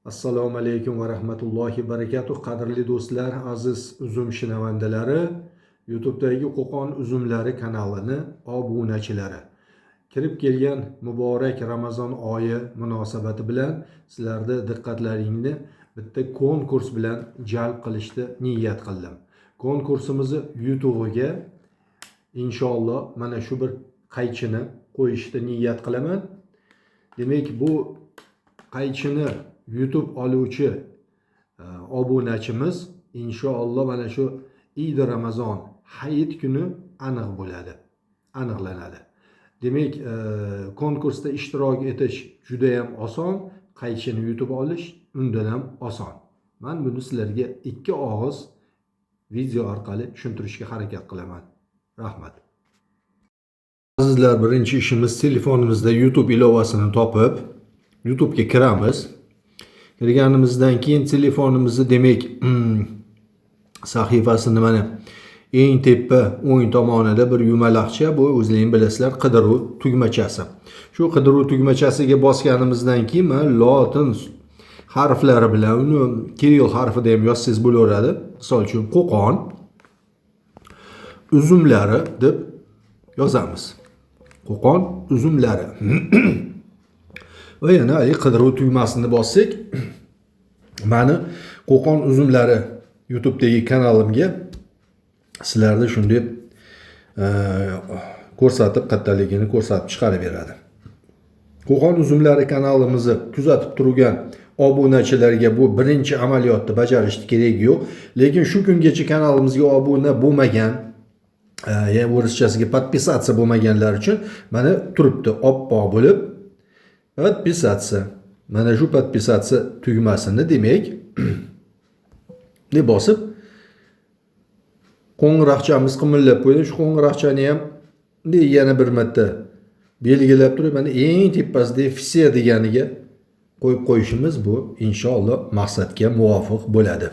Assalomu alaykum va rahmatullohi va barakatuh. Qadrli do'stlar, aziz uzum shinavandalari, YouTube'dagi Qo'qon uzumlari kanalini obunachilari. Kirib kelgan muborak Ramazon oyi munosabati bilan sizlarni diqqatlaringni bitta konkurs bilan jalb qilishni niyat qildim. Konkursimizni YouTube'ga inshaalloh mana shu bir qaychini qo'yishni niyat qilaman. Demak, bu qaychini YouTube oluvchi obunachimiz inshaalloh mana shu Eid Ramazon Hayit kuni aniqlanadi. Demak, konkursda ishtirok etish juda ham oson, qaychini YouTube olish undan ham oson. Men buni sizlarga ikki og'iz video orqali tushuntirishga harakat qilaman. Rahmat. Azizlar, birinchi ishimiz telefonimizda YouTube ilovasini topib, YouTube'ga kiramiz. Kirganimizdan keyin telefonimizni demak sahifasini mana eng tepa o'ng tomonida bir yumalaqcha, bu o'zlaring bilasizlar, qidiruv tugmachasi. Shu qidiruv tugmachasiga bosganimizdan keyin mana lotin harflari bilan uni kiril harfida ham yozsangiz bo'laveradi. Misol uchun Qo'qon uzumlari deb yozamiz. Qo'qon uzumlari. Va yana qidiruv tugmasini bossak, mani Qo'qon uzumlari YouTube'dagi kanalimga sizlarni shunday ko'rsatib, qattaligini ko'rsatib chiqarib beradi. Qo'qon uzumlari kanalimizni kuzatib turgan obunachilarga bu birinchi amaliyotni bajarishni keragi yo'q. Lekin shu kungacha kanalimizga obuna bo'lmagan, ya'ni o'rischasiga podpisatsiya bo'lmaganlar uchun mana turibdi oppoq bo'lib podpisatsiya. Mana shu podpisatsiya tugmasini demak deb bosib qo'ng'iroqchamiz qimillab qo'ydi. Shu qo'ng'iroqchani ham yana bir marta belgilab turib, mana eng tepasida "Vse" deganiga qo'yib qo'yishimiz bu inshaalloh maqsadga muvofiq bo'ladi.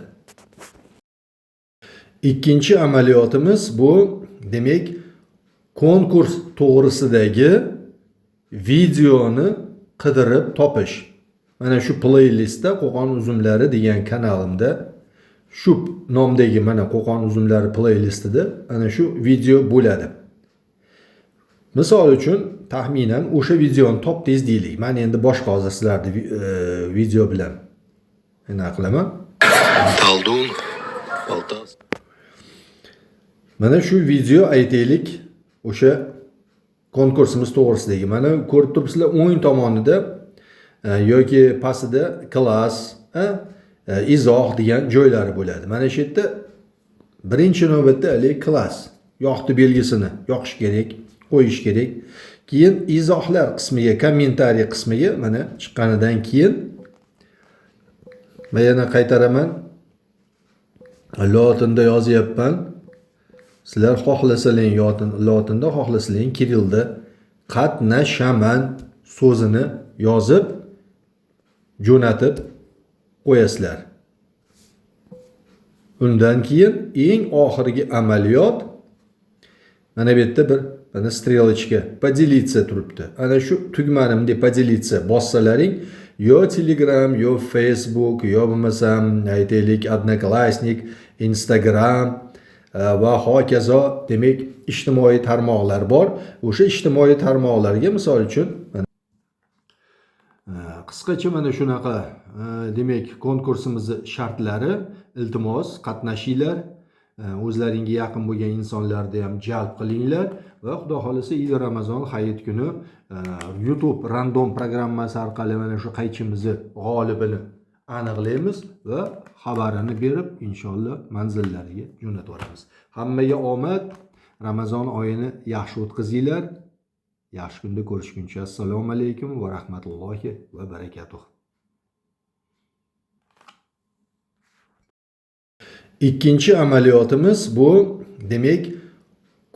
Ikkinchi amaliyotimiz bu demak konkurs to'g'risidagi videoni qidirib topish. Mana shu playlistda Qo'qon uzumlari degan kanalimda shu nomdagi mana Qo'qon uzumlari playlistida ana shu video bo'ladi. Misol uchun taxminan o'sha videoni topdingiz deylik. Men endi boshqa hozir sizlarni video bilan nima qilaman? Taldun, Baltas. Mana shu video aytaylik o'sha konkursimiz to'g'risidagi. Mana ko'rib turibsizlar, o'ng tomonida yoki pastida klass, izoh degan joylari bo'ladi. Mana shu yerda birinchi navbatda klass yoqdi belgisini yoqish kerak, qo'yish kerak. Keyin izohlar qismiga, kommentariy qismiga mana chiqqanidan keyin men yana qaytaraman. Lotinda yozyapman. Sizlar xohlasalang lotinda, xohlasalang kirilda qatnashaman so'zini yozib jo'natib qo'yasizlar. Undan keyin eng oxirgi amaliyot mana bu yerda bir mana strelочка поделиться turibdi. Ana shu tugmani bunday поделиться bossalaring, yo Telegram, yo Facebook, yo bo'lmasam aytaylik Odnoklassnik, Instagram va hokazo demak ijtimoiy tarmoqlar bor. O'sha ijtimoiy tarmoqlarga misol uchun qisqacha mana shunaqa demak konkursimizni shartlari, iltimos qatnashinglar, o'zlaringga yaqin bo'lgan insonlarni ham jalb qilinglar va xudo xolasa Eid Ramazon Hayit kuni YouTube random programmasi orqali mana shu qaychimizni g'olibini aniqlaymiz va xabarini berib inshaalloh manzillariga jo'natib yuboramiz. Hammaga omad, Ramazon oyini yaxshi o'tkazinglar. Yaxshi kunda ko'rishguncha assalomu alaykum va rahmatullohi va barakatuh. Ikkinchi amaliyotimiz bu demak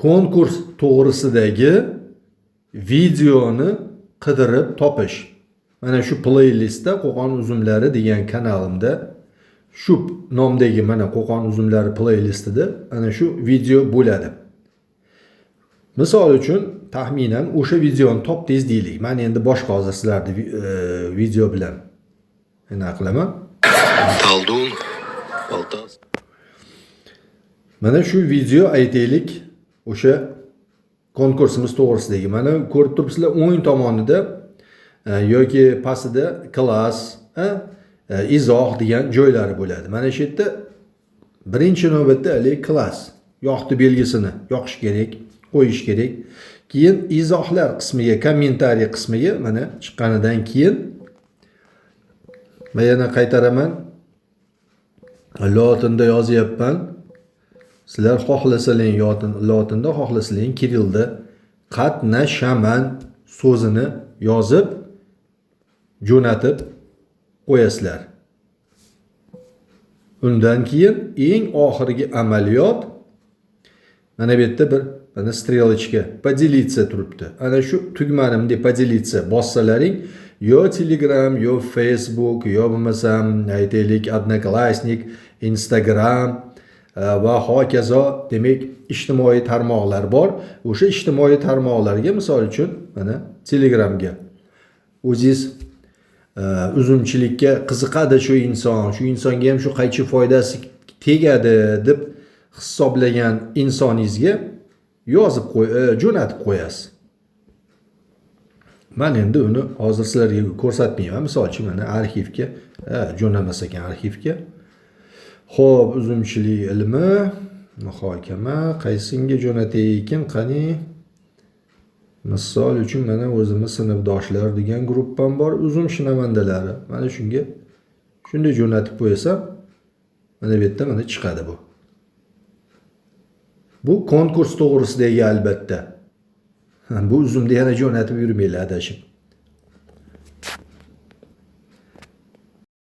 konkurs to'g'risidagi videoni qidirib topish. Mana shu playlistda Qo'qon uzumlari degan kanalimda shu nomdagi mana Qo'qon uzumlari playlistida ana shu video bo'ladi. Misol uchun taxminan o'sha videoni topdingiz deylik. Men endi boshqa hozir sizlarni video bilan Anaqa qilaman. Taldun, Baltas. Mana shu video aytaylik o'sha konkursimiz to'g'risidagi. Mana ko'rib turibsizlar, o'ng tomonida yoki pastida klass, izoh degan joylari bo'ladi. Mana shu yerda birinchi navbatda hali klass yoqdi belgisini yoqish kerak, qo'yish kerak. Keyin izohlar qismiga, kommentariy qismiga mana chiqqanidan keyin men yana qaytaraman. Lotinda yozyapman. Sizlar xohlasalang lotinda, xohlasalang kirilda qatnashaman so'zini yozib jo'natib qo'yasizlar. Undan keyin eng oxirgi amaliyot mana bu yerda bir mana strelочка поделиться turibdi. Ana shu tugmani bunday поделиться bossalaring, yo Telegram, yo Facebook, yo bo'lmasam aytaylik Odnoklassnik, Instagram va hokazo, demak ijtimoiy tarmoqlar bor. O'sha ijtimoiy tarmoqlarga misol uchun mana Telegramga o'zingiz uzumchilikka qiziqadi shu insonga ham shu qaychi foydasi tegadi deb hisoblagan insoningizga yozib jo'natib qo'yasiz. Men endi uni hozir sizlarga ko'rsatmayman. Misol uchun mana arxivga jo'namas ekan arxivga. Xo'p, uzumchilik ilmi, muhokama qaysinga jo'natay ekan qani? Misol uchun mana o'zimiz sinfdoshlar degan gruppam bor, uzum shinavandalari. Mana shunday jo'natib qo'ysam, mana bu yerda mana chiqadi bu. Bu konkurs to'g'risidagi albatta. Bu uzumni yana jo'natib yurmanglar adashib.